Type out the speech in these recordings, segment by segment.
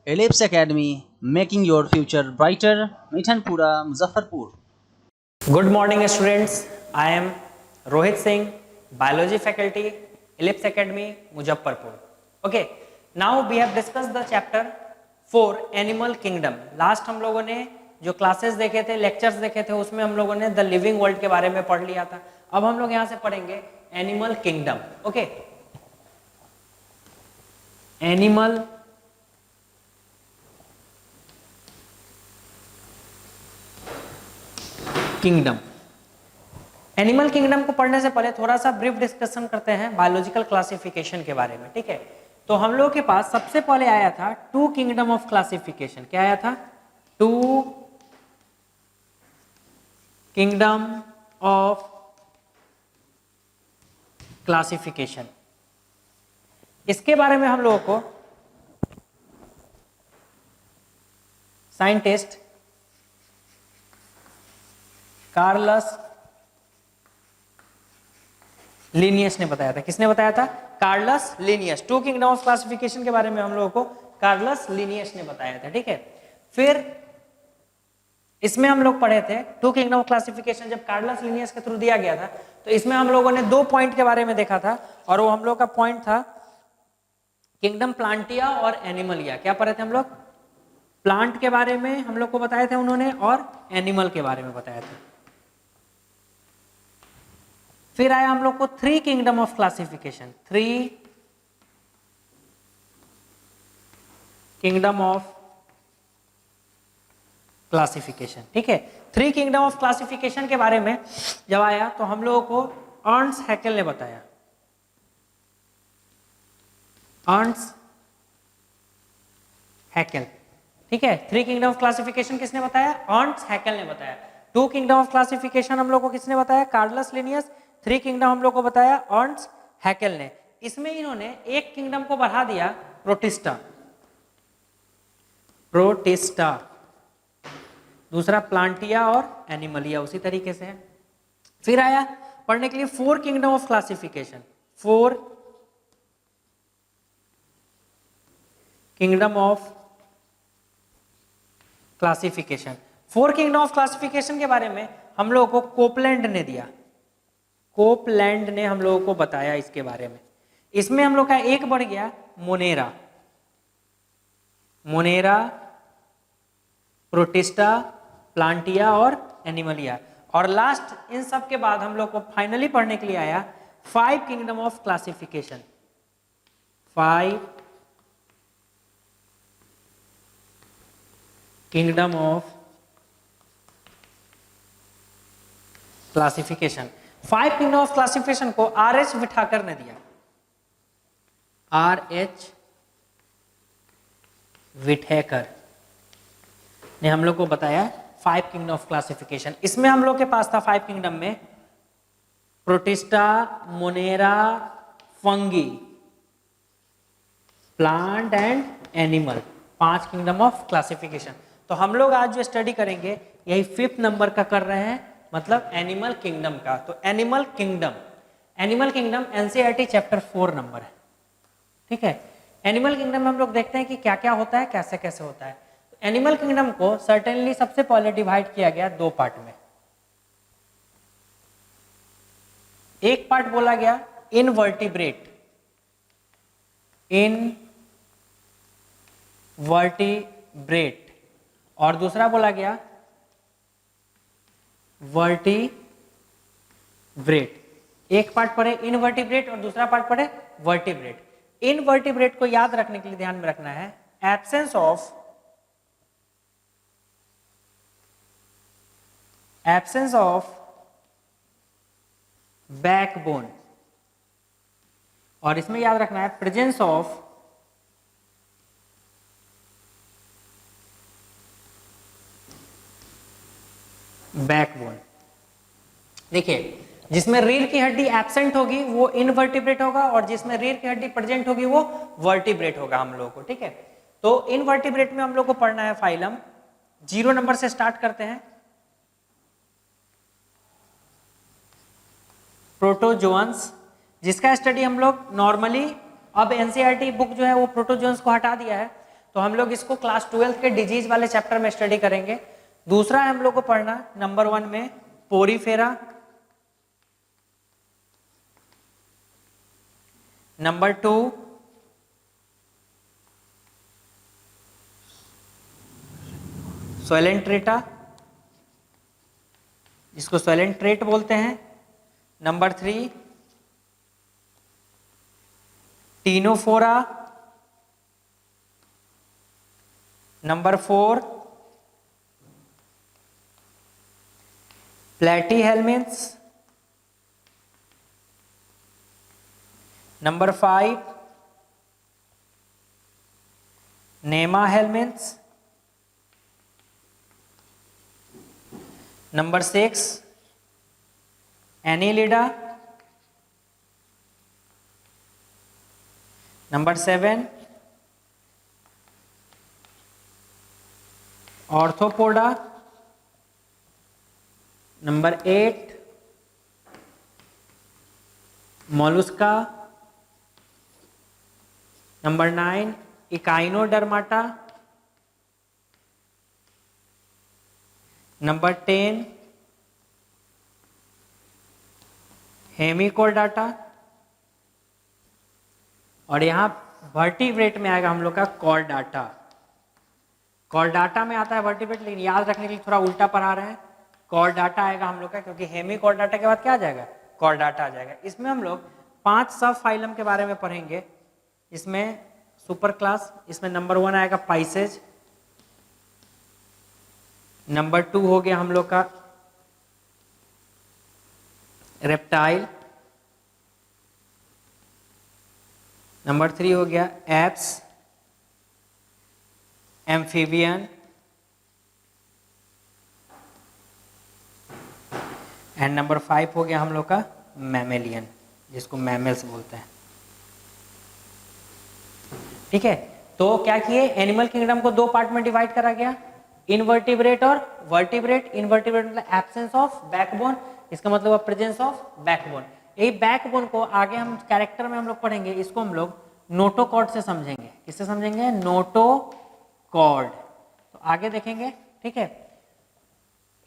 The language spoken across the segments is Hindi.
Ellipse Academy, making your future brighter, Mithanpura, Muzaffarpur. Good morning students. I am Rohit Singh, biology faculty, Ellipse Academy, Muzaffarpur. Okay, now we have discussed the chapter 4 Animal Kingdom. Last हम लोगों ने जो क्लासेस देखे थे, लेक्चर्स देखे थे, उसमें हम लोगों ने द लिविंग वर्ल्ड के बारे में पढ़ लिया था. अब हम लोग यहाँ से पढ़ेंगे animal kingdom. Okay, animal kingdom. Animal kingdom को पढ़ने से पहले थोड़ा सा ब्रीफ डिस्कशन करते हैं बायोलॉजिकल क्लासिफिकेशन के बारे में. ठीक है, तो हम लोगों के पास सबसे पहले आया था टू किंगडम ऑफ क्लासिफिकेशन. क्या आया था? Two kingdom of classification. इसके बारे में हम लोगों को साइंटिस्ट कार्लस लिनियस ने बताया था. किसने बताया था? Carolus Linnaeus. Two kingdom of classification के बारे में हम लोगों को कार्लस लिनियस ने बताया था. ठीक है, फिर इसमें हम लोग पढ़े थे टू किंगडम ऑफ क्लासिफिकेशन जब कार्लस लिनियस के थ्रू दिया गया था, तो इसमें हम लोगों ने दो पॉइंट के बारे में देखा था, और वो हम लोग का पॉइंट था किंगडम प्लांटिया और एनिमलिया. क्या पढ़े थे हम लोग? प्लांट के बारे में हम लोग को बताया था उन्होंने, और एनिमल के बारे में बताया था. फिर आया हम लोग को three kingdom of classification. Three kingdom of classification. ठीक है, थ्री किंगडम ऑफ क्लासिफिकेशन के बारे में जब आया तो हम लोगों को अर्न्स्ट हैकेल ने बताया. Ernst Hückel. ठीक है, थ्री किंगडम ऑफ क्लासिफिकेशन किसने बताया? अर्न्स्ट हैकेल ने बताया. टू किंगडम ऑफ क्लासिफिकेशन हम लोग को किसने बताया? Carolus Linnaeus. थ्री किंगडम हम लोग को बताया अर्न्स्ट हैकेल ने. इसमें इन्होंने एक किंगडम को बढ़ा दिया, प्रोटिस्टा. प्रोटिस्टा. दूसरा प्लांटिया और एनिमलिया उसी तरीके से है. फिर आया पढ़ने के लिए four kingdom of classification. Four kingdom of classification. Four kingdom of classification के बारे में हम लोगों को कोपलैंड ने दिया. कोपलैंड ने हम लोगों को बताया इसके बारे में. इसमें हम लोग का एक बढ़ गया मोनेरा. मोनेरा, प्रोटिस्टा, प्लांटिया और एनिमलिया. और लास्ट इन सब के बाद हम लोग को फाइनली पढ़ने के लिए आया five kingdom of classification. Five kingdom of classification. Five kingdom of classification को आर.एच. विठाकर ने दिया. आर.एच. विठेकर ने हम लोग को बताया फाइव किंगडम ऑफ क्लासिफिकेशन. इसमें हम लोग के पास था फाइव किंगडम में protista, Monera, fungi, plant and animal. पांच किंगडम ऑफ क्लासिफिकेशन. तो हम लोग आज जो स्टडी करेंगे यही फिफ्थ नंबर का कर रहे हैं, मतलब एनिमल किंगडम का. तो animal kingdom, animal kingdom NCERT chapter 4 number है. ठीक है, एनिमल किंगडम में हम लोग देखते हैं कि क्या क्या होता है, कैसे कैसे होता है. एनिमल किंगडम को सर्टेनली सबसे पहले डिवाइड किया गया दो पार्ट में. एक पार्ट बोला गया इनवर्टिब्रेट. इनवर्टिब्रेट. और दूसरा बोला गया वर्टिब्रेट. एक पार्ट पढ़े इनवर्टिब्रेट और दूसरा पार्ट पढ़े वर्टिब्रेट. इनवर्टिब्रेट को याद रखने के लिए ध्यान में रखना है एब्सेंस ऑफ बैकबोन. और इसमें याद रखना है प्रेजेंस ऑफ बैकबोन. देखिए, जिसमें रीढ़ की हड्डी एब्सेंट होगी वो इनवर्टिब्रेट होगा, और जिसमें रीढ़ की हड्डी प्रेजेंट होगी वो वर्टिब्रेट होगा हम लोगों को. ठीक है, तो इनवर्टिब्रेट में हम लोग को पढ़ना है फाइलम. 0 नंबर से स्टार्ट करते हैं. प्रोटोजोअन्स, जिसका स्टडी हम लोग नॉर्मली अब एनसीईआरटी बुक जो है वो प्रोटोजोन्स को हटा दिया है, तो हम लोग इसको क्लास 12 के डिजीज वाले चैप्टर में स्टडी करेंगे। दूसरा है हम लोग को पढ़ना नंबर 1 में पोरीफेरा, नंबर 2 सोइलेंट्रेटा, जिसको सोइलेंट्रेट बोलते हैं, number 3 ctenophora, number 4 platyhelminthes, number 5 nemahelminthes, number 6 annelida, number 7 arthropoda, number 8 mollusca, number 9 echinodermata, number 10 hemichordata, और यहाँ वर्टिब्रेट में आएगा हम लोग का कॉर्डाटा। कॉर्डाटा में आता है वर्टिब्रेट, लेकिन याद रखने के लिए थोड़ा उल्टा पढ़ा रहे हैं। कॉर्डाटा आएगा हम लोग का, क्योंकि हेमिकॉर्डाटा के बाद क्या आ जाएगा, कॉर्डाटा आ जाएगा। इसमें हम लोग 5 सब फाइलम के बारे में पढ़ेंगे। इसमें सुपर क्लास, इसमें नंबर 1 आएगा पाइसेज, नंबर 2 हो गया हम लोग का रेप्टाइल, नंबर 3 हो गया एप्स, एम्फीबियन, एंड नंबर 5 हो गया हम लोग का मैमेलियन, जिसको मैमल्स बोलते हैं। ठीक है, तो क्या किए, एनिमल किंगडम को 2 पार्ट में डिवाइड करा गया, इनवर्टिब्रेट और वर्टिब्रेट। इनवर्टिब्रेट मतलब एब्सेंस ऑफ बैकबोन, इसका मतलब प्रेजेंस ऑफ बैकबोन। यही बैकबोन को आगे हम कैरेक्टर में हम लोग पढ़ेंगे, इसको हम लोग नोटोकॉर्ड से समझेंगे। किससे समझेंगे, नोटोकॉर्ड। तो आगे देखेंगे, ठीक है।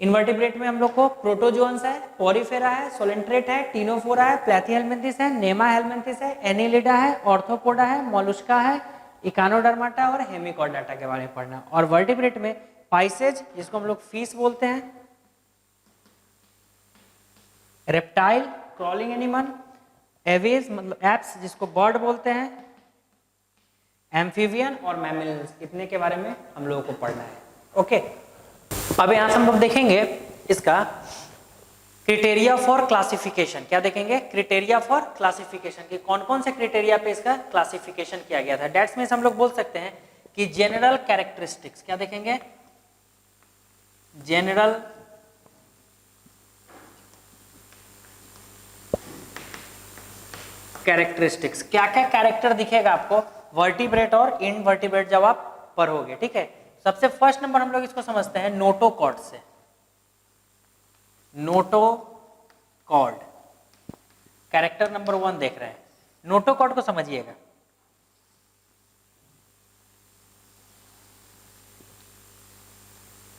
इनवर्टिब्रेट में हम लोग को प्रोटोजोन्स है, पोरीफेरा है, सोलेंट्रेट है, टीनोफोरा है, प्लेथीहेल्मिन्थिस है, नेमाहेल्मिन्थिस है, एनीलिडा है, ऑर्थोपोडा है, मोलुस्का है, इकानोडर्माटा और हेमिकॉर्डाटा के बारे में पढ़ना। और वर्टिब्रेट में पाइसेज, जिसको हम लोग फिश बोलते हैं, रेप्टाइल क्रॉलिंग एनिमल, एवेज मतलब एप्स जिसको बर्ड बोलते हैं, एम्फीबियन और मैमल्स, इतने के बारे में हम लोगों को पढ़ना है। ओके, अब यहाँ से हम लोग देखेंगे इसका क्राइटेरिया फॉर क्लासिफिकेशन। क्या देखेंगे, क्राइटेरिया फॉर क्लासिफिकेशन की कौन कौन से क्राइटेरिया पे इसका क्लासिफिकेशन किया गया था। डेट्स में हम लोग बोल सकते हैं कि जनरल कैरेक्टरिस्टिक्स, क्या देखेंगे, जनरल कैरेक्टरिस्टिक्स। क्या क्या कैरेक्टर दिखेगा आपको वर्टिब्रेट और इनवर्टिब्रेट जब आप पढ़ोगे। ठीक है, सबसे फर्स्ट नंबर हम लोग इसको समझते हैं नोटोकॉर्ड से। नोटोकॉर्ड कैरेक्टर नंबर 1 देख रहे हैं, नोटोकॉर्ड को समझिएगा।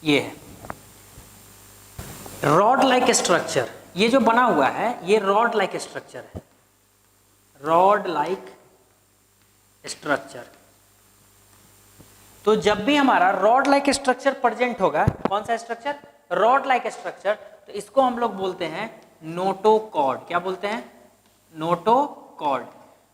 ये है रॉड लाइक स्ट्रक्चर, ये जो बना हुआ है ये रॉड लाइक स्ट्रक्चर है, रॉड लाइक स्ट्रक्चर। तो जब भी हमारा रॉड लाइक स्ट्रक्चर प्रेजेंट होगा, कौन सा स्ट्रक्चर, रॉड लाइक स्ट्रक्चर, तो इसको हम लोग बोलते हैं नोटोकॉर्ड। क्या बोलते हैं, नोटोकॉर्ड।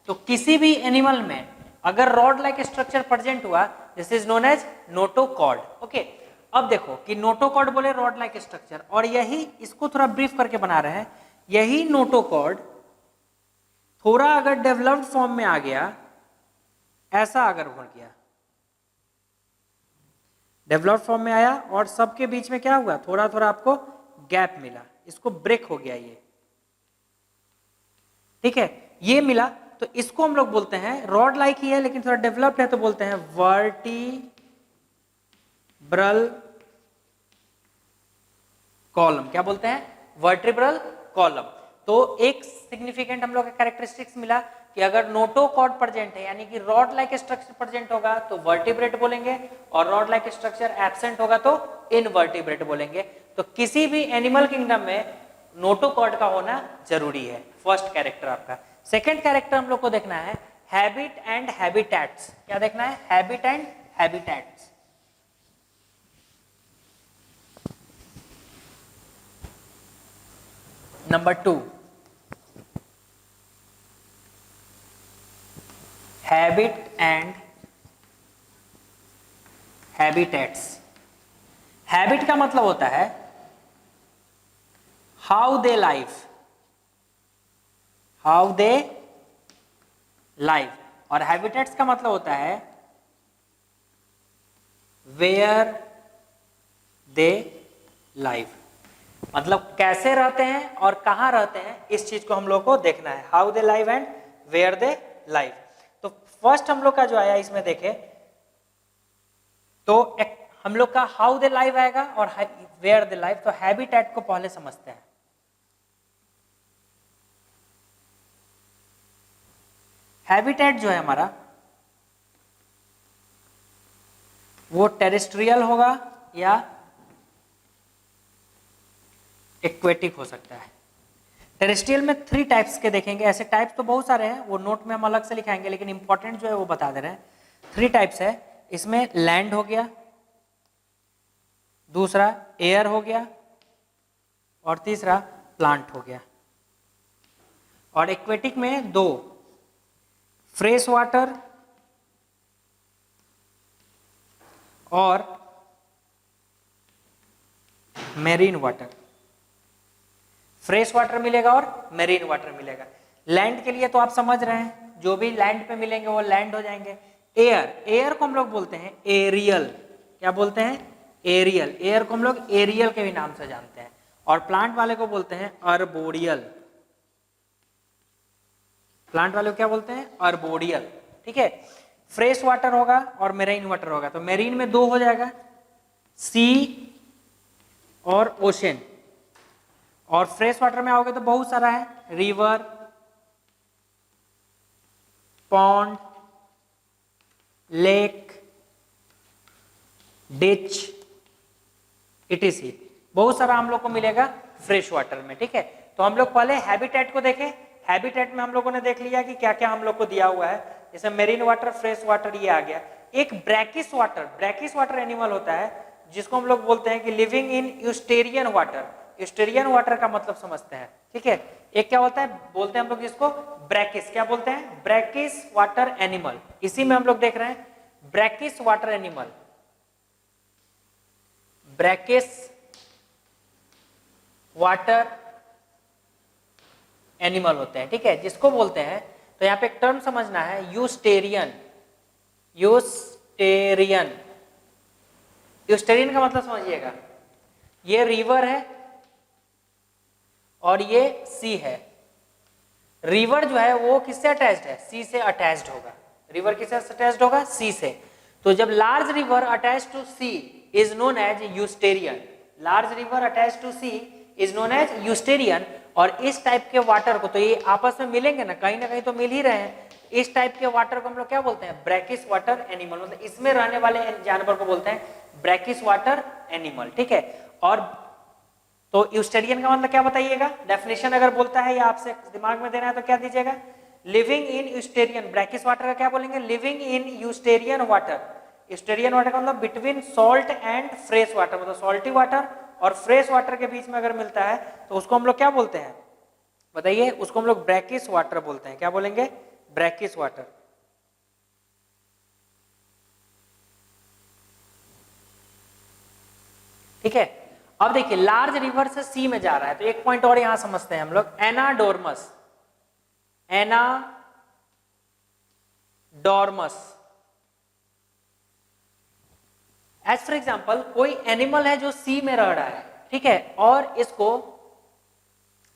तो किसी भी एनिमल में अगर रॉड लाइक स्ट्रक्चर प्रेजेंट हुआ, this is known as notochord. Okay, अब देखो कि नोटोकॉर्ड बोले रॉड लाइक स्ट्रक्चर, और यही इसको थोड़ा ब्रीफ करके बना रहे हैं। यही नोटोकॉर्ड थोड़ा अगर डेवलप्ड फॉर्म में आ गया, ऐसा अगर हो गया, डेवलप्ड फॉर्म में आया और सबके बीच में क्या हुआ, थोड़ा थोड़ा आपको गैप मिला, इसको ब्रेक हो गया ये। ठीक है, ये मिला तो इसको हम लोग बोलते हैं, रॉड लाइक ही है लेकिन थोड़ा डेवलप्ड है, तो बोलते हैं वर्टिब्रल कॉलम। क्या बोलते हैं, वर्टिब्रल कॉलम। तो एक सिग्निफिकेंट हम लोग का कैरेक्टरिस्टिक्स मिला कि अगर नोटोकॉर्ड प्रेजेंट है यानी कि रॉड लाइक स्ट्रक्चर प्रेजेंट होगा तो वर्टिब्रेट बोलेंगे, और रॉड लाइक स्ट्रक्चर एब्सेंट होगा तो इनवर्टिब्रेट बोलेंगे। तो किसी भी एनिमल किंगडम में नोटोकॉर्ड का होना जरूरी है, फर्स्ट कैरेक्टर आपका। सेकंड कैरेक्टर हम लोग को देखना है हैबिट एंड हैबिटेट्स। क्या देखना है? Habit and habitats. Number 2, habit and habitats. Habit का मतलब होता है how day life, how day life, और हैबिटेट्स का मतलब होता है वेयर दे लाइफ, मतलब कैसे रहते हैं और कहाँ रहते हैं, इस चीज को हम लोग को देखना है, how they live and where they live. तो फर्स्ट हम लोग का जो आया इसमें देखे तो हम लोग का हाउ दे लाइव आएगा और वेयर दे लाइव। तो हैबिटेट को पहले समझते हैं। हैबिटेट जो है हमारा वो टेरेस्ट्रियल होगा या एक्वेटिक हो सकता है। टेरेस्ट्रियल में 3 टाइप्स के देखेंगे, ऐसे टाइप्स तो बहुत सारे हैं, वो नोट में हम अलग से लिखाएंगे, लेकिन इंपॉर्टेंट जो है वो बता दे रहे हैं। 3 टाइप्स है इसमें, लैंड हो गया, दूसरा एयर हो गया, और तीसरा प्लांट हो गया। और एक्वेटिक में 2, फ्रेश वाटर और मेरीन वाटर। फ्रेश वाटर मिलेगा और मेरीन वाटर मिलेगा। लैंड के लिए तो आप समझ रहे हैं, जो भी लैंड पे मिलेंगे वो लैंड हो जाएंगे। एयर, एयर को हम लोग बोलते हैं एरियल। क्या बोलते हैं? एरियल। एयर को हम लोग एरियल के भी नाम से जानते हैं। और प्लांट वाले को बोलते हैं अर्बोरियल। प्लांट वाले को क्या बोलते हैं? अर्बोरियल। ठीक है। फ्रेश वाटर होगा और मेरीन वाटर होगा। तो मेरीन में 2 हो जाएगा, सी और ओशन। और फ्रेश वाटर में आओगे तो बहुत सारा है, river, pond, lake, ditch, etc.. बहुत सारा हम लोग को मिलेगा फ्रेश वाटर में। ठीक है। तो हम लोग पहले हैबिटेट को देखें। हैबिटेट में हम लोगों ने देख लिया कि क्या क्या हम लोग को दिया हुआ है, जैसे मेरीन वाटर, फ्रेश वाटर, ये आ गया। एक brackish water, brackish water animal होता है जिसको हम लोग बोलते हैं कि living in estuarian water. Estuarian water का मतलब समझते हैं। ठीक है। एक क्या होता है, बोलते हैं हम लोग जिसको ब्रैकिस। क्या बोलते हैं? Brackish water animal. इसी में हम लोग देख रहे हैं brackish water animal, brackish water animal होते हैं। ठीक है। जिसको बोलते हैं, तो यहाँ पे एक टर्म समझना है, यूस्टेरियन। यूस्टेरियन, यूस्टेरियन का मतलब समझिएगा, ये रिवर है और ये सी है। रिवर जो है वो किससे अटैच्ड है? सी से अटैच्ड होगा। रिवर किससे अटैच्ड होगा? सी से। तो जब large river attached to sea is known as estuarian. Large river attached to sea is known as estuarian. और इस टाइप के वाटर को, तो ये आपस में मिलेंगे ना कहीं तो मिल ही रहे हैं, इस टाइप के वाटर को हम लोग क्या बोलते हैं? Brackish water animal. मतलब इसमें रहने वाले जानवर को बोलते हैं ब्रैकिस वाटर एनिमल। ठीक है। और तो यूस्टेरियन का मतलब क्या बताइएगा? डेफिनेशन अगर बोलता है या आपसे दिमाग में देना है तो क्या दीजिएगा? Living in estuarian. Brackish water का क्या बोलेंगे? Living in estuarian water. Estuarian water का मतलब between salt and fresh water, मतलब सॉल्टी वाटर और फ्रेश वाटर के बीच में अगर मिलता है तो उसको हम लोग क्या बोलते हैं बताइए? उसको हम लोग ब्रैकिस वाटर बोलते हैं। क्या बोलेंगे? Brackish water. ठीक है। अब देखिए, लार्ज रिवर से सी में जा रहा है, तो एक पॉइंट और यहां समझते हैं हम लोग, एनाडोर्मस। एनाडोर्मस, एज फॉर एग्जाम्पल, कोई एनिमल है जो सी में रह रहा है, ठीक है, और इसको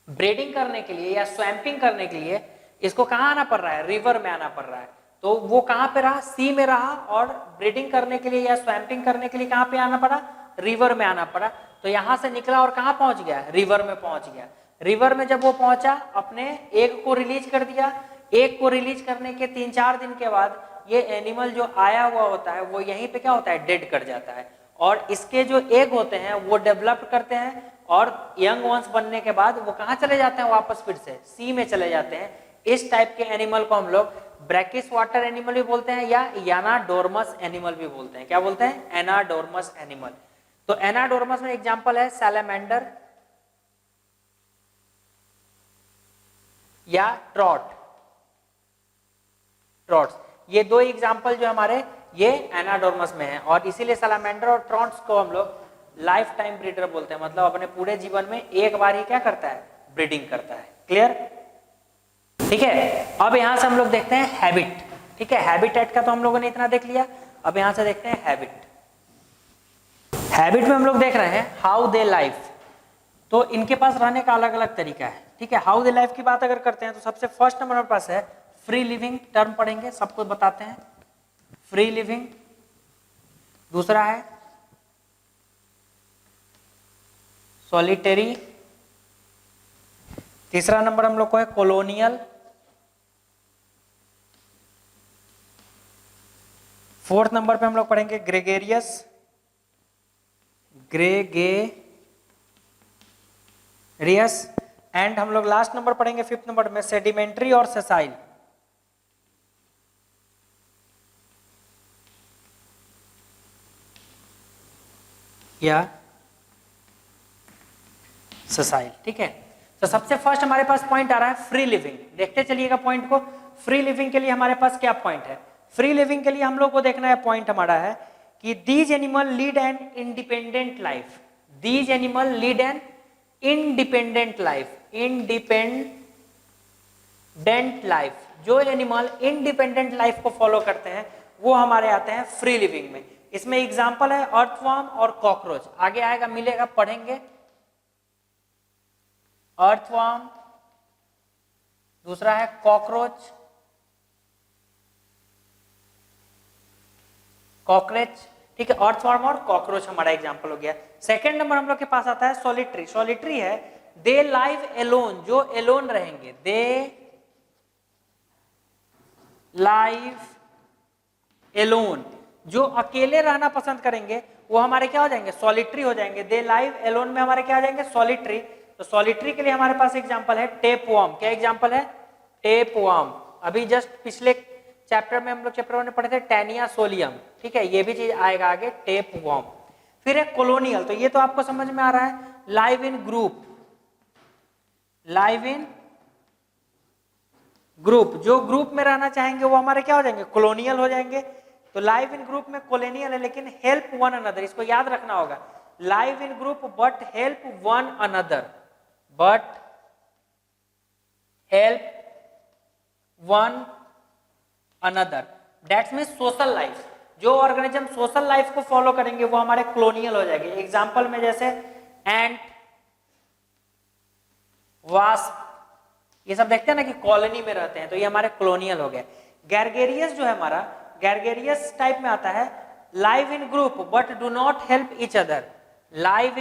ब्रीडिंग करने के लिए या स्वैम्पिंग करने के लिए इसको कहाँ आना पड़ रहा है? रिवर में आना पड़ रहा है। तो वो कहाँ पे रहा? सी में रहा, और ब्रीडिंग करने के लिए या स्वैम्पिंग करने के लिए कहाँ पे आना पड़ा? रिवर में आना पड़ा। तो यहां से निकला और कहाँ पहुंच गया? रिवर में पहुंच गया। रिवर में जब वो पहुंचा, अपने एग को रिलीज कर दिया। एग को रिलीज करने के 3-4 दिन के बाद ये एनिमल जो आया हुआ होता है वो यहीं पे क्या होता है, डेड कर जाता है। और इसके जो एग होते हैं वो डेवलप करते हैं और यंग वंस बनने के बाद वो कहाँ चले जाते हैं, वापस फिर से सी में चले जाते हैं। इस टाइप के एनिमल को हम लोग ब्रैकिश वाटर एनिमल भी बोलते हैं या एनाडोर्मस एनिमल भी बोलते हैं। क्या बोलते हैं, एनाडोर्मस एनिमल। तो एनाडोर्मस में एग्जांपल है सैलामेंडर या ट्रॉट। ये दो एग्जांपल जो हमारे ये एनाडोर्मस में है, और इसीलिए सैलामेंडर और ट्रॉट्स को हम लोग लाइफ टाइम ब्रीडर बोलते हैं। मतलब अपने पूरे जीवन में एक बार ही क्या करता है, ब्रीडिंग करता है। क्लियर, ठीक है। अब यहां से हम लोग देखते हैं हैबिट। ठीक है, हैबिटेट का तो हम लोगों ने इतना देख लिया। अब यहां से देखते हैं हैबिट। हैबिट में हम लोग देख रहे हैं हाउ दे लाइफ। तो इनके पास रहने का अलग अलग तरीका है। ठीक है, हाउ दे लाइफ की बात अगर करते हैं तो सबसे फर्स्ट नंबर हमारे पास है फ्री लिविंग। टर्म पढ़ेंगे, सबको बताते हैं फ्री लिविंग। दूसरा है सॉलिटरी। तीसरा नंबर हम लोग को है कॉलोनियल। फोर्थ नंबर पे हम लोग पढ़ेंगे ग्रेगेरियस, एंड हम लोग लास्ट नंबर पढ़ेंगे फिफ्थ नंबर में सेडिमेंट्री और सेसाइल। या सेसाइल। ठीक है, तो सबसे फर्स्ट हमारे पास पॉइंट आ रहा है फ्री लिविंग। देखते चलिएगा पॉइंट को। फ्री लिविंग के लिए हमारे पास क्या पॉइंट है? फ्री लिविंग के लिए हम लोग को देखना है, पॉइंट हमारा है कि these animal lead an independent life. These animal lead an independent life. Independent life, जो एनिमल इंडिपेंडेंट लाइफ को फॉलो करते हैं वो हमारे आते हैं फ्री लिविंग में। इसमें एग्जांपल है अर्थवर्म और कॉकरोच। आगे आएगा, मिलेगा, पढ़ेंगे। अर्थवर्म, दूसरा है कॉकरोच, कॉकरोच। ठीक है, अर्थवर्म और कॉकरोच हमारा एग्जांपल हो गया। सेकंड नंबर हम लोग के पास आता है सॉलिटरी। सॉलिटरी है दे लाइव एलोन, जो एलोन रहेंगे। दे लाइव एलोन, जो अकेले रहना पसंद करेंगे वो हमारे क्या हो जाएंगे, सॉलिटरी हो जाएंगे। दे लाइव एलोन में हमारे क्या आ जाएंगे, सॉलिटरी। तो सॉलिटरी के लिए हमारे पास एग्जांपल है टेपवर्म। क्या एग्जांपल है, टेपवर्म। अभी जस्ट पिछले चैप्टर में हम लोग चैप्टर 1 में पढ़े थे टैनिया सोलियम। ठीक है, ये भी चीज आएगा आगे, टेपवर्म। फिर है कॉलोनियल, तो ये तो आपको समझ में आ रहा है, live in group. Live in group, जो ग्रुप में रहना चाहेंगे वो हमारे क्या हो जाएंगे, कॉलोनियल हो जाएंगे। तो लाइव इन ग्रुप में कॉलोनियल है, लेकिन हेल्प वन अनदर, इसको याद रखना होगा। Live in group but help one another, but help one another. That's mean social life. जो ऑर्गेनिज्म सोशल लाइफ को फॉलो करेंगे वो हमारे कॉलोनियल हो जाएंगे। एग्जांपल में जैसे एंट, वास्प, ये सब देखते हैं ना कि कॉलोनी में रहते हैं, तो ये हमारे कॉलोनियल हो गए। गैरगेरियस जो है हमारा, गैरगेरियस टाइप में आता है live in group but do not help each other. Live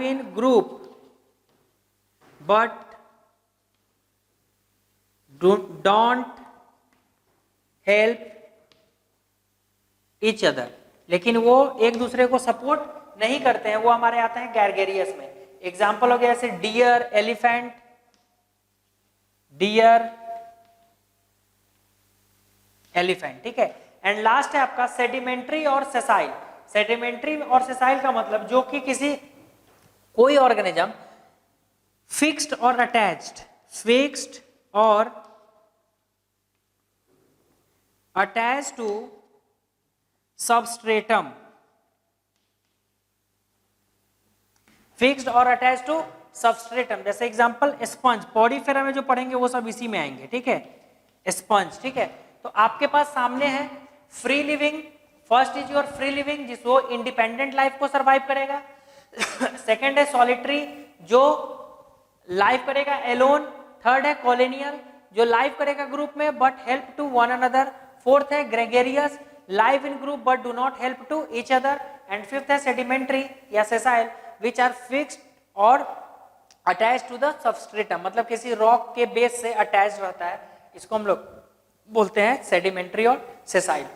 in group but don't help each other, लेकिन वो एक दूसरे को सपोर्ट नहीं करते हैं, वो हमारे आते हैं गैरगेरियस में। एग्जाम्पल हो गया जैसे डियर, एलिफेंट, डियर, एलिफेंट। ठीक है, एंड लास्ट है आपका सेडिमेंट्री और सेसाइल। सेडिमेंट्री और सेसाइल का मतलब जो कि किसी कोई ऑर्गेनिज्म फिक्स्ड और अटैच्ड, फिक्स्ड और अटैच्ड टू सबस्ट्रेटम, फिक्स्ड और अटैच्ड टू सबस्ट्रेटम। जैसे एग्जांपल स्पंज, पॉडीफेरा में जो पढ़ेंगे वो सब इसी में आएंगे। ठीक है, स्पंज। ठीक है, तो आपके पास सामने है free living. First is your free living, जिसको इंडिपेंडेंट लाइफ को सरवाइव करेगा। सेकंड है सॉलिटरी, जो लाइफ करेगा एलोन। थर्ड है कॉलोनियल, जो लाइफ करेगा ग्रुप में but help to one another. Fourth है gregarious, live in group but do not help to each other. And fifth है सेडिमेंट्री या sessile, which are fixed or attach to the substratum, मतलब किसी रॉक के बेस से अटैच रहता है, इसको हम लोग बोलते हैं सेडिमेंट्री और सेसाइल।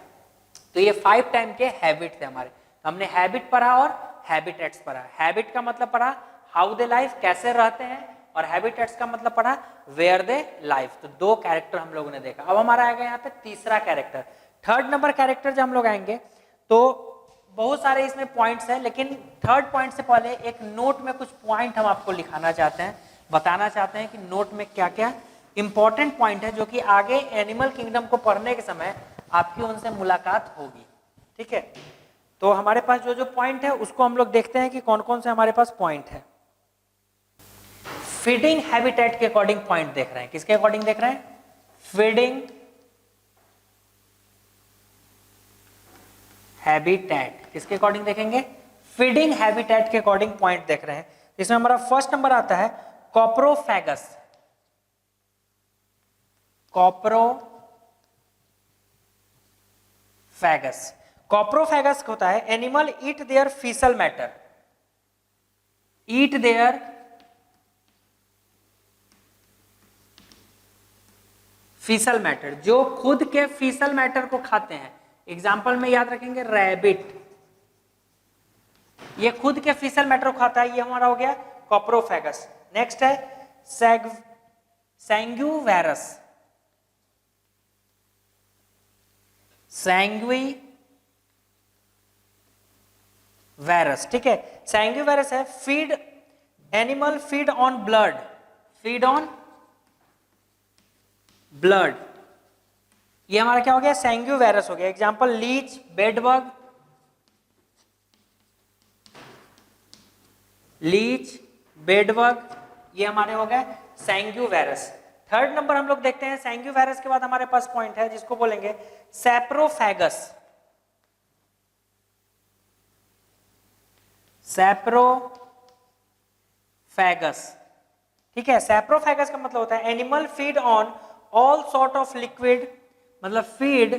तो ये 5 टाइप के हैबिट थे हमारे। तो हमने हैबिट पढ़ा और हैबिटेट्स पढ़ा। हैबिट का मतलब पढ़ा हाउ दे लाइफ, कैसे रहते हैं, और हैबिटेट्स का मतलब पढ़ा वेयर दे लाइफ। तो 2 कैरेक्टर हम लोगों ने देखा। अब हमारा आएगा यहाँ पे तीसरा कैरेक्टर, 3rd नंबर कैरेक्टर जब हम लोग आएंगे तो बहुत सारे इसमें पॉइंट्स हैं, लेकिन 3rd पॉइंट से पहले एक नोट में कुछ पॉइंट हम आपको लिखाना चाहते हैं, बताना चाहते हैं कि नोट में क्या क्या इंपॉर्टेंट पॉइंट है, जो कि आगे एनिमल किंगडम को पढ़ने के समय आपकी उनसे मुलाकात होगी। ठीक है, तो हमारे पास जो जो पॉइंट है उसको हम लोग देखते हैं कि कौन कौन से हमारे पास पॉइंट है। फीडिंग हैबिटेट के अकॉर्डिंग पॉइंट देख रहे हैं। किसके अकॉर्डिंग देख रहे हैं? Feeding habitat. किसके अकॉर्डिंग देखेंगे? फीडिंग हैबिटेट के अकॉर्डिंग पॉइंट देख रहे हैं। इसमें हमारा फर्स्ट नंबर आता है कॉप्रोफैगस। कॉप्रोफैगस, कॉप्रोफैगस होता है animal eat there faecal matter, eat there faecal matter, जो खुद के फीसल मैटर को खाते हैं। एग्जाम्पल में याद रखेंगे रैबिट, ये खुद के फीसल मैटर को खाता है, ये हमारा हो गया कॉप्रोफैगस। नेक्स्ट है सैंग्यूवेरस, सैंग्यूवेरस, ठीक है। सैंग्यूवेरस है feed animal feed on blood, feed on blood, ये हमारा क्या हो गया? सैंग्यूवेरस हो गया। Example Leach, bedbug, Leach, bedbug, ये हमारे हो गए सैंग्यूवेरस। 3rd नंबर हम लोग देखते हैं। सैंग्यूवेरस के बाद हमारे पास पॉइंट है जिसको बोलेंगे सैप्रोफैगस, सैप्रोफैगस, ठीक है। सैप्रोफैगस का मतलब होता है animal feed on all sort of liquid, मतलब feed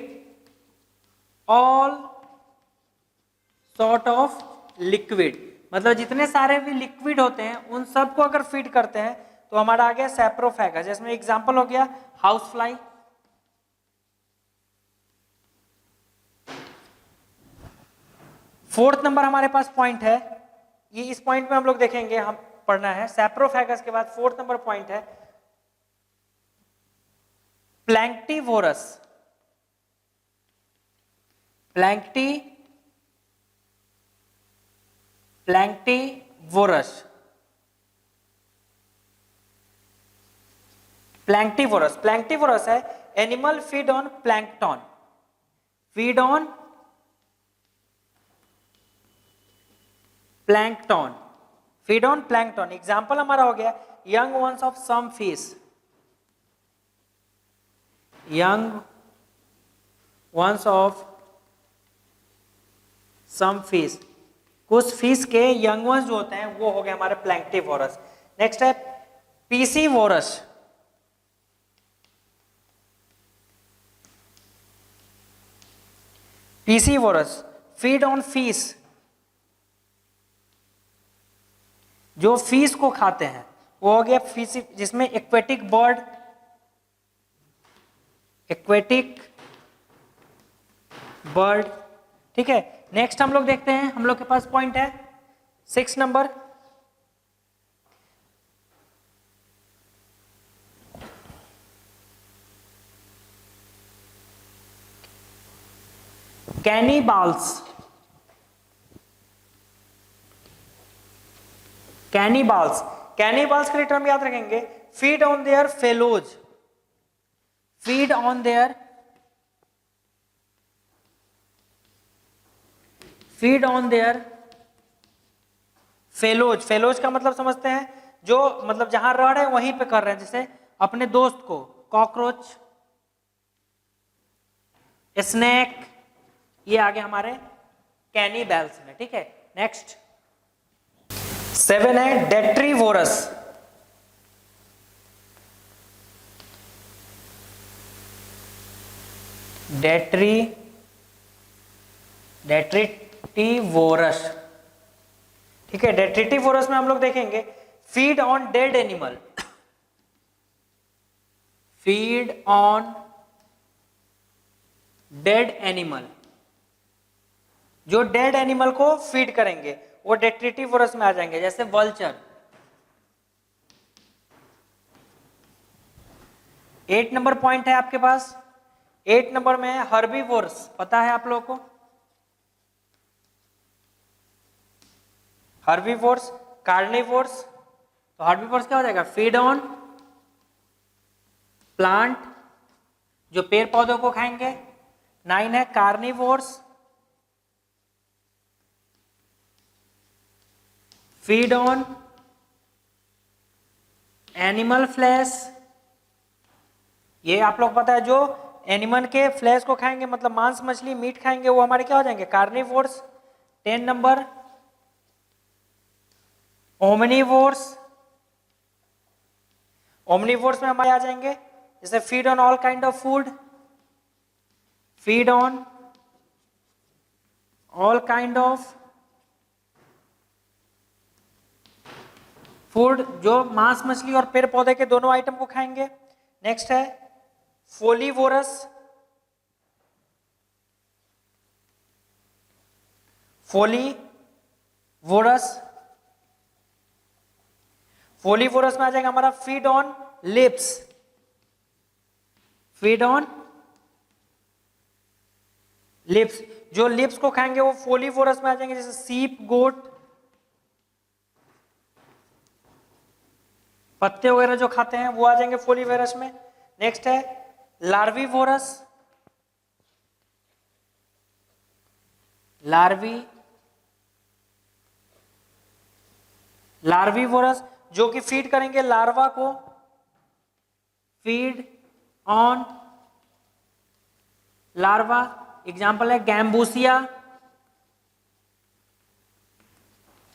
all sort of liquid, मतलब जितने सारे भी लिक्विड होते हैं उन सबको अगर फीड करते हैं तो हमारा आ गया सैप्रोफैगस। जिसमें एग्जांपल हो गया हाउस फ्लाई, फोर्थ नंबर हमारे पास पॉइंट है, ये इस पॉइंट में हम लोग देखेंगे, हम पढ़ना है सैप्रोफैगस के बाद 4th नंबर पॉइंट है प्लैंक्टिवोरस, प्लैंक्टिवोरस, प्लैंक्टिवोरस, प्लैंक्टिवोरस है animal feed on plankton, feed on plankton, feed on plankton. Example हमारा हो गया young ones of some fish, young ones of some fish, कुछ फिश के यंग वंस जो होते हैं वो हो गए हमारे प्लैंक्टिवोरस। नेक्स्ट है पीसीवोरस, पीसीवोरस फीड ऑन फिश, जो फिश को खाते हैं वो हो गया फिश, जिसमें एक्वेटिक बर्ड, एक्वेटिक बर्ड, ठीक है। नेक्स्ट हम लोग देखते हैं, हम लोग के पास पॉइंट है 6 नंबर कैनिबाल्स, कैनिबाल्स, कैनिबाल्स के लिए टर्म याद रखेंगे feed on their fellows, feed on their, feed on their fellows, fellows का मतलब समझते हैं जो मतलब जहां रह रहे हैं वहीं पे कर रहे हैं, जैसे अपने दोस्त को, कॉकरोच, स्नेक, ये आगे हमारे कैनिबल्स में, ठीक है। नेक्स्ट 7 है डेट्रीवोरस, डेट्रीटिवोरस, ठीक है। डेट्रीटिवोरस में हम लोग देखेंगे feed on dead animal, feed on dead animal, जो डेड एनिमल को फीड करेंगे वो डेट्रिटिवोरस में आ जाएंगे, जैसे वल्चर। 8 नंबर पॉइंट है आपके पास। 8 नंबर में है हर्बीवोर्स, पता है आप लोगों को? Herbivores, carnivores. तो हर्बीवोर्स क्या हो जाएगा? फीड ऑन प्लांट, जो पेड़ पौधों को खाएंगे। 9 है carnivores, feed on animal flash. ये आप लोग पता है, जो एनिमल के फ्लैश को खाएंगे मतलब मांस मछली मीट खाएंगे वो हमारे क्या हो जाएंगे? कार्निवोर्स। 10 नंबर ओमनिवोर्स, ओमनिवोर्स में हमारे आ जाएंगे जैसे feed on all kind of food, feed on all kind of food, जो मांस मछली और पेड़ पौधे के दोनों आइटम को खाएंगे। नेक्स्ट है फोलीवोरस, फोलीवोरस, फोलीवोरस में आ जाएगा हमारा feed on lips, feed on lips, जो लिप्स को खाएंगे वो फोलीवोरस में आ जाएंगे, जैसे सीप, गोट, पत्ते वगैरह जो खाते हैं वो आ जाएंगे फोलीवोरस में। नेक्स्ट है लार्वीवोरस, लार्वीवोरस जो कि फीड करेंगे लार्वा को, फीड ऑन लार्वा। एग्जाम्पल है गैम्बूसिया,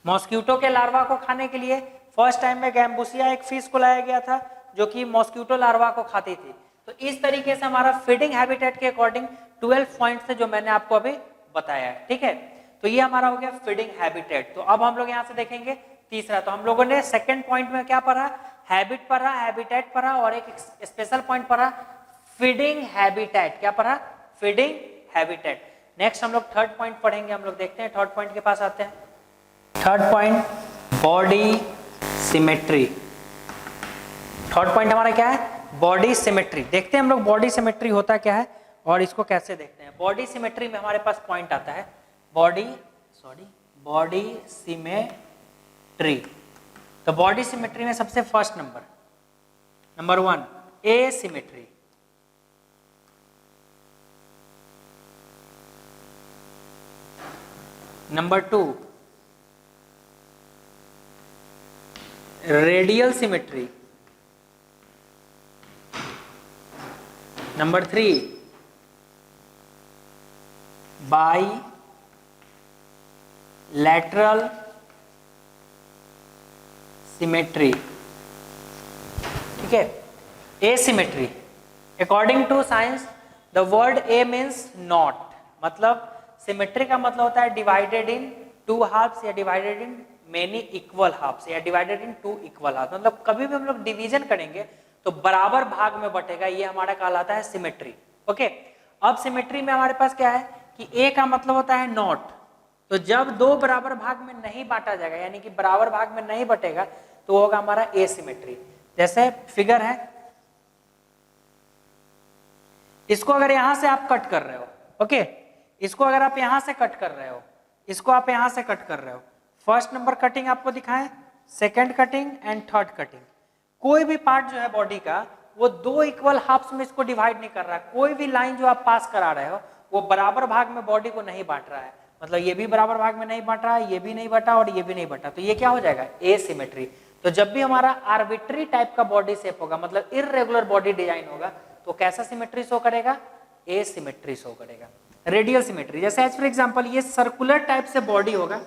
मॉस्किटो के लार्वा को खाने के लिए फर्स्ट टाइम में गैम्बूसिया एक फिश को लाया गया था जो कि मॉस्किटो लार्वा को खाती थी। तो इस तरीके से हमारा फीडिंग हैबिटेट के अकॉर्डिंग 12 पॉइंट्स है जो मैंने आपको अभी बताया है, ठीक है। तो ये हमारा हो गया फीडिंग हैबिटेट। तो अब हम लोग यहाँ से देखेंगे तीसरा। तो हम लोगों ने सेकंड पॉइंट में क्या पढ़ा? हैबिट पढ़ा, हैबिटेट पढ़ा और एक स्पेशल पॉइंट पढ़ा फीडिंग हैबिटेट। क्या पढ़ा? Feeding habitat. नेक्स्ट हम लोग थर्ड पॉइंट पढ़ेंगे। हम लोग देखते हैं थर्ड पॉइंट के पास आते हैं। Third point body symmetry. Third point हमारा क्या है? Body symmetry. देखते हैं हम लोग बॉडी सिमेट्री होता क्या है और इसको कैसे देखते हैं। बॉडी सिमेट्री में हमारे पास पॉइंट आता है बॉडी सिमेट्री। तो बॉडी सिमेट्री में सबसे first number 1 asymmetry. Number 2 radial symmetry. Number 3 bilateral symmetry. ठीक है। Asymmetry, according to science the word a means not, मतलब सिमेट्री का मतलब होता है डिवाइडेड इन 2 हाफ्स या divided in many equal halves या डिवाइडेड इन 2 इक्वल हाफ्स। मतलब कभी भी हम लोग डिवीजन करेंगे तो बराबर भाग में बटेगा, ये हमारा कहलाता है सिमेट्री। ओके। अब सिमेट्री में हमारे पास क्या है कि ए का मतलब होता है नॉट। तो जब 2 बराबर भाग में नहीं बांटा जाएगा यानी कि बराबर भाग में नहीं बटेगा तो होगा हमारा एसिमेट्री। जैसे फिगर है, इसको अगर यहां से आप कट कर रहे हो, ओके, इसको अगर आप यहां से कट कर रहे हो, इसको आप यहां से कट कर रहे हो, फर्स्ट नंबर कटिंग आपको दिखाएं, second cutting and third cutting. कोई भी पार्ट जो है बॉडी का वो 2 इक्वल हाफ्स में इसको डिवाइड नहीं कर रहा है। कोई भी लाइन जो आप पास करा रहे हो वो बराबर भाग में बॉडी को नहीं बांट रहा है, मतलब ये भी बराबर भाग में नहीं बांट रहा है, ये भी नहीं बटा और ये भी नहीं बटा, तो ये क्या हो जाएगा? एसिमेट्री। तो जब भी हमारा आर्बिट्री टाइप का बॉडी शेप होगा, मतलब इर्रेगुलर बॉडी डिजाइन होगा, तो कैसा सिमेट्री शो करेगा? एसिमेट्री शो करेगा। रेडियल सिमेट्री, जैसे एज फॉर एग्जांपल ये सर्कुलर टाइप से बॉडी होगा,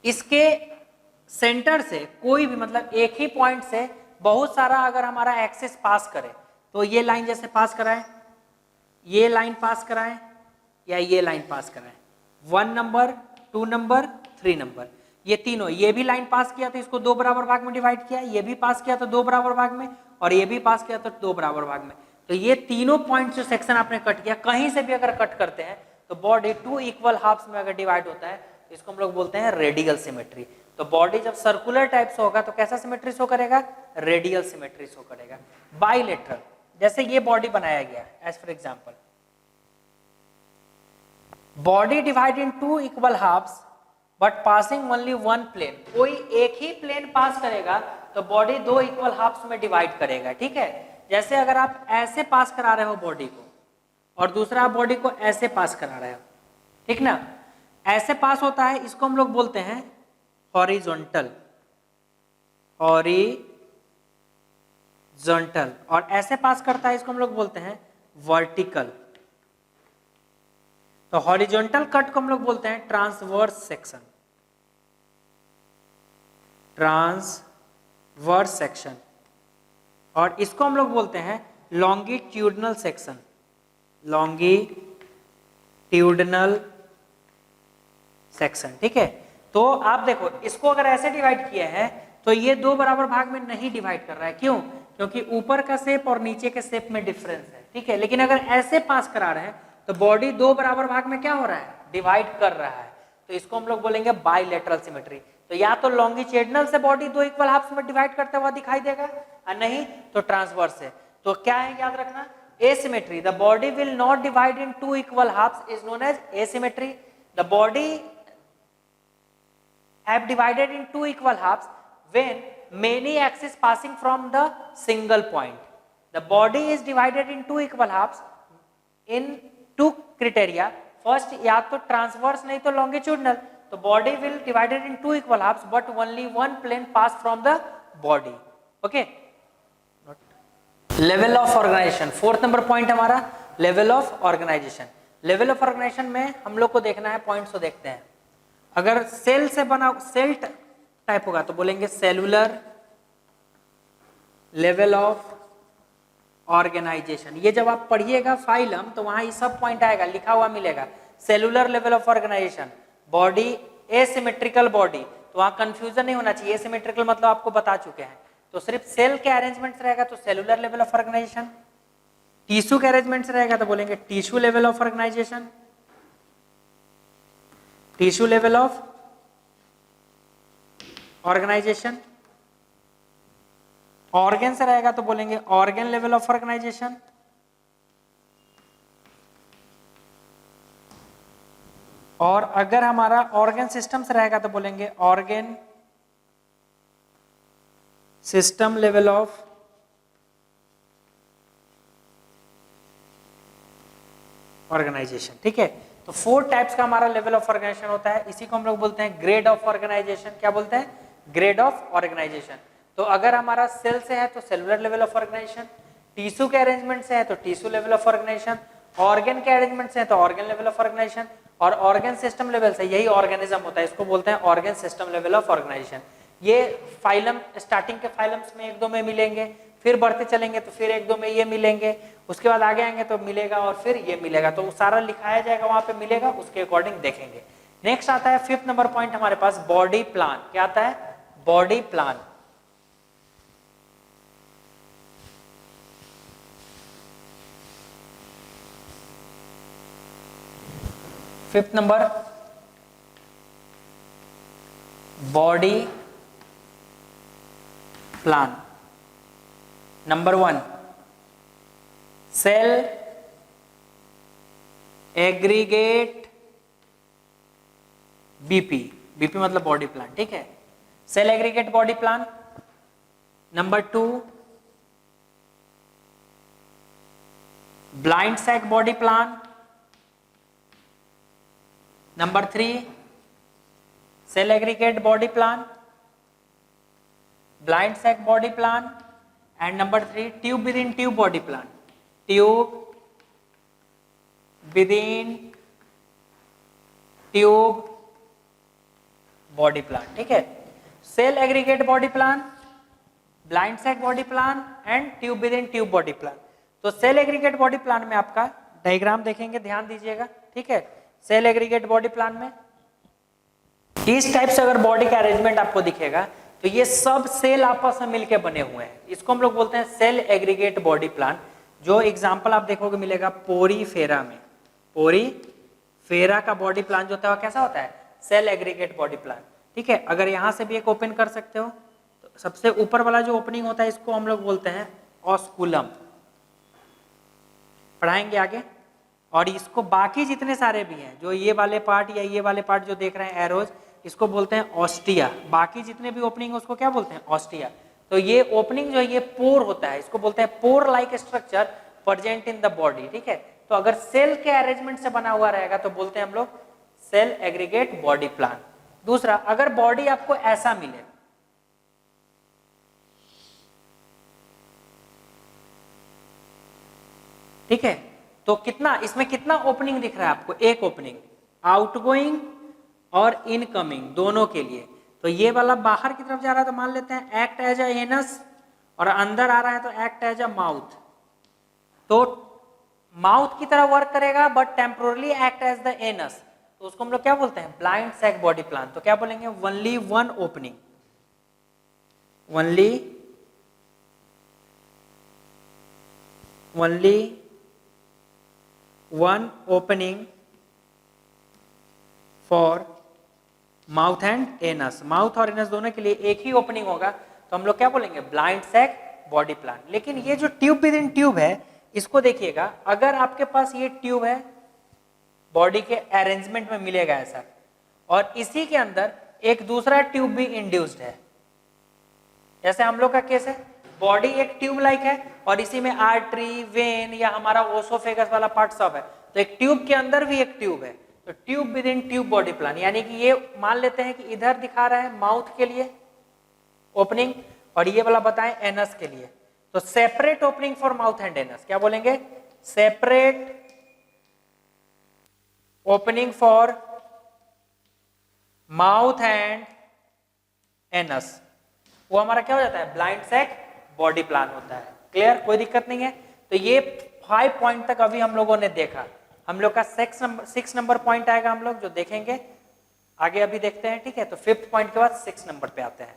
इसके सेंटर से कोई भी मतलब एक ही पॉइंट से बहुत सारा अगर हमारा एक्सिस पास करे तो ये लाइन जैसे पास कराए, ये लाइन पास कराए या ये लाइन पास कराए, 1 नंबर 2 नंबर 3 नंबर, ये तीनों, ये भी लाइन पास किया तो इसको 2 बराबर भाग में डिवाइड किया, ये भी पास किया तो 2 बराबर भाग में, और ये भी पास किया तो 2 बराबर भाग में। तो ये तीनों पॉइंट जो सेक्शन आपने कट किया, कहीं से भी अगर कट करते हैं तो बॉडी 2 इक्वल हाफ्स में अगर डिवाइड होता है तो इसको हम लोग बोलते हैं रेडियल सिमेट्री। तो बॉडी जब सर्कुलर टाइप से होगा तो कैसा सिमेट्री शो करेगा? रेडियल सिमेट्री शो करेगा। बाइलेटरल, जैसे ये बॉडी बनाया गया as for example, body divide in 2 equal halves but passing only 1 plane, कोई एक ही प्लेन पास करेगा तो बॉडी 2 इक्वल हाफ्स में डिवाइड करेगा, ठीक है। जैसे अगर आप ऐसे पास करा रहे हो बॉडी को और दूसरा बॉडी को ऐसे पास करा रहे हो, ठीक ना, ऐसे पास होता है, इसको हम लोग बोलते हैं हॉरिजॉन्टल, हॉरिजॉन्टल, और ऐसे पास करता है इसको हम लोग बोलते हैं वर्टिकल। तो हॉरिजॉन्टल कट को हम लोग बोलते हैं ट्रांसवर्स सेक्शन, ट्रांसवर्स सेक्शन, और इसको हम लोग बोलते हैं लॉन्गिट्यूडनल सेक्शन, लॉन्गिट्यूडनल सेक्शन, ठीक है। तो आप देखो इसको अगर ऐसे डिवाइड किया है तो ये 2 बराबर भाग में नहीं डिवाइड कर रहा है, क्यों? क्योंकि ऊपर का शेप और नीचे के शेप में डिफरेंस है, ठीक है। लेकिन अगर ऐसे पास करा रहे हैं तो बॉडी 2 बराबर भाग में क्या हो रहा है? डिवाइड कर रहा है। तो इसको हम लोग बोलेंगे बाइलेटरल सिमेट्री। तो या तो लॉन्गिट्यूडनल से बॉडी 2 इक्वल हाफ्स में डिवाइड करता हुआ दिखाई देगा, और नहीं तो ट्रांसवर्स से। तो क्या है याद रखना? Asymmetry, the body will not divide in 2 equal halves is known as asymmetry. The body have divided in 2 equal halves when many axes passing from the single point. The body is divided in 2 equal halves in 2 criteria. First, या तो transverse नहीं तो longitudinal. तो body will divided in 2 equal halves, but only one plane pass from the body. Okay. Level of organization. 4th number point हमारा level of organization. Level of organization में हम लोग को देखना है, पॉइंट्स को देखते हैं। अगर सेल से बना, सेल टाइप होगा तो बोलेंगे सेलुलर लेवल ऑफ ऑर्गेनाइजेशन। ये जब आप पढ़िएगा फाइलम तो वहां ये सब पॉइंट आएगा, लिखा हुआ मिलेगा cellular level of organisation, body asymmetrical body, तो वहां कंफ्यूजन नहीं होना चाहिए। एसिमेट्रिकल मतलब आपको बता चुके हैं, तो सिर्फ सेल के अरेंजमेंट रहेगा तो cellular level of organisation, tissue के अरेंजमेंट रहेगा तो बोलेंगे tissue level of organisation, tissue level of organisation, organ से रहेगा तो बोलेंगे ऑर्गन लेवल ऑफ ऑर्गेनाइजेशन, और अगर हमारा ऑर्गन सिस्टम से रहेगा तो बोलेंगे organ system level of organisation, ठीक है। तो 4 टाइप्स का हमारा लेवल ऑफ ऑर्गेनाइजेशन होता है, इसी को हम लोग बोलते हैं ग्रेड ऑफ ऑर्गेनाइजेशन। क्या बोलते हैं? Grade of organisation. तो अगर हमारा सेल से है तो cellular level of organisation, tissue के अरेंजमेंट से है तो tissue level of organisation, organ के अरेंजमेंट से है तो ऑर्गन लेवल ऑफ ऑर्गेनाइजेशन, और ऑर्गन सिस्टम लेवल से, यही ऑर्गेनिज्म होता है, इसको बोलते हैं organ system level of organisation. ये फाइलम, स्टार्टिंग के फाइलम्स में 1-2 में मिलेंगे, फिर बढ़ते चलेंगे तो फिर 1-2 में ये मिलेंगे, उसके बाद आगे आएंगे तो मिलेगा और फिर ये मिलेगा, तो सारा लिखाया जाएगा वहां पे मिलेगा, उसके अकॉर्डिंग देखेंगे। नेक्स्ट आता है 5th नंबर पॉइंट हमारे पास बॉडी प्लान। क्या आता है? Body plan. Fifth number body plan. Number 1 cell aggregate BP, BP मतलब बॉडी प्लान, ठीक है, cell aggregate body plan. Number 2 blind sac body plan. Number 3 cell aggregate body plan, blind sac body plan, and number 3 tube within tube body plan, tube within tube body plan, ठीक है। Cell aggregate body plan, blind sac body plan and tube within tube body plan. तो सेल एग्रीगेट बॉडी प्लान में आपका डायग्राम देखेंगे, ध्यान दीजिएगा, ठीक है। सेल एग्रीगेट बॉडी प्लान में इस टाइप से अगर बॉडी का अरेंजमेंट आपको दिखेगा तो ये सब सेल आपस में मिलके बने हुए हैं, इसको हम लोग बोलते हैं सेल एग्रीगेट बॉडी प्लान। जो एग्जांपल आप देखोगे मिलेगा पोरीफेरा में, पोरीफेरा का बॉडी प्लान जो होता है वो कैसा होता है, सेल एग्रीगेट बॉडी प्लान। ठीक है, अगर यहां से भी एक ओपन कर सकते हो तो सबसे ऊपर वाला जो ओपनिंग होता है इसको हम लोग बोलते हैं ऑस्कुलम, पढ़ाएंगे आगे। और इसको बाकी जितने सारे भी हैं, जो ये वाले पार्ट या ये वाले पार्ट जो देख रहे हैं एरोज, इसको बोलते हैं ऑस्टिया। बाकी जितने भी ओपनिंग उसको क्या बोलते हैं, ऑस्टिया। तो ये ओपनिंग जो है ये पोर होता है, इसको बोलते हैं pore like structure present in the body. ठीक है, तो अगर सेल के अरेंजमेंट से बना हुआ रहेगा तो बोलते हैं हम लोग सेल एग्रीगेट बॉडी प्लान। दूसरा, अगर बॉडी आपको ऐसा मिले, ठीक है, तो कितना इसमें कितना ओपनिंग दिख रहा है आपको, एक ओपनिंग, आउटगोइंग और इनकमिंग दोनों के लिए। तो ये वाला बाहर की तरफ जा रहा है तो मान लेते हैं एक्ट एज अ एनस, और अंदर आ रहा है तो एक्ट एज अ माउथ। तो माउथ की तरह वर्क करेगा but temporally act as the anus, तो उसको हम लोग क्या बोलते हैं, ब्लाइंड सैक बॉडी प्लान। तो क्या बोलेंगे, only one opening, only one opening for mouth and anus. Mouth और एनस दोनों के लिए एक ही ओपनिंग होगा तो हम लोग क्या बोलेंगे, ब्लाइंड सैक बॉडी प्लान। लेकिन ये जो ट्यूब विद इन ट्यूब है इसको देखिएगा, अगर आपके पास ये ट्यूब है बॉडी के अरेंजमेंट में मिलेगा ऐसा, और इसी के अंदर एक दूसरा ट्यूब भी इंड्यूस्ड है, जैसे हम लोग का केस है, बॉडी एक ट्यूब लाइक है और इसी में आर्टरी, वेन या हमारा ओसोफेगस वाला पार्ट सब है, तो एक ट्यूब के अंदर भी एक ट्यूब है, तो tube within tube body plan. यानी कि ये मान लेते हैं कि इधर दिखा रहा है माउथ के लिए ओपनिंग और ये वाला बताएं एनस के लिए, तो separate opening for mouth and anus, क्या बोलेंगे, separate opening for mouth and anus, वो हमारा क्या हो जाता है, ब्लाइंड सैक बॉडी प्लान होता है। क्लियर, कोई दिक्कत नहीं है। तो ये 5 पॉइंट तक अभी हम लोगों ने देखा, हम लोग का 6 नंबर पॉइंट आएगा, हम लोग जो देखेंगे आगे अभी देखते हैं। ठीक है, तो 5th पॉइंट के बाद 6 नंबर पे आते हैं।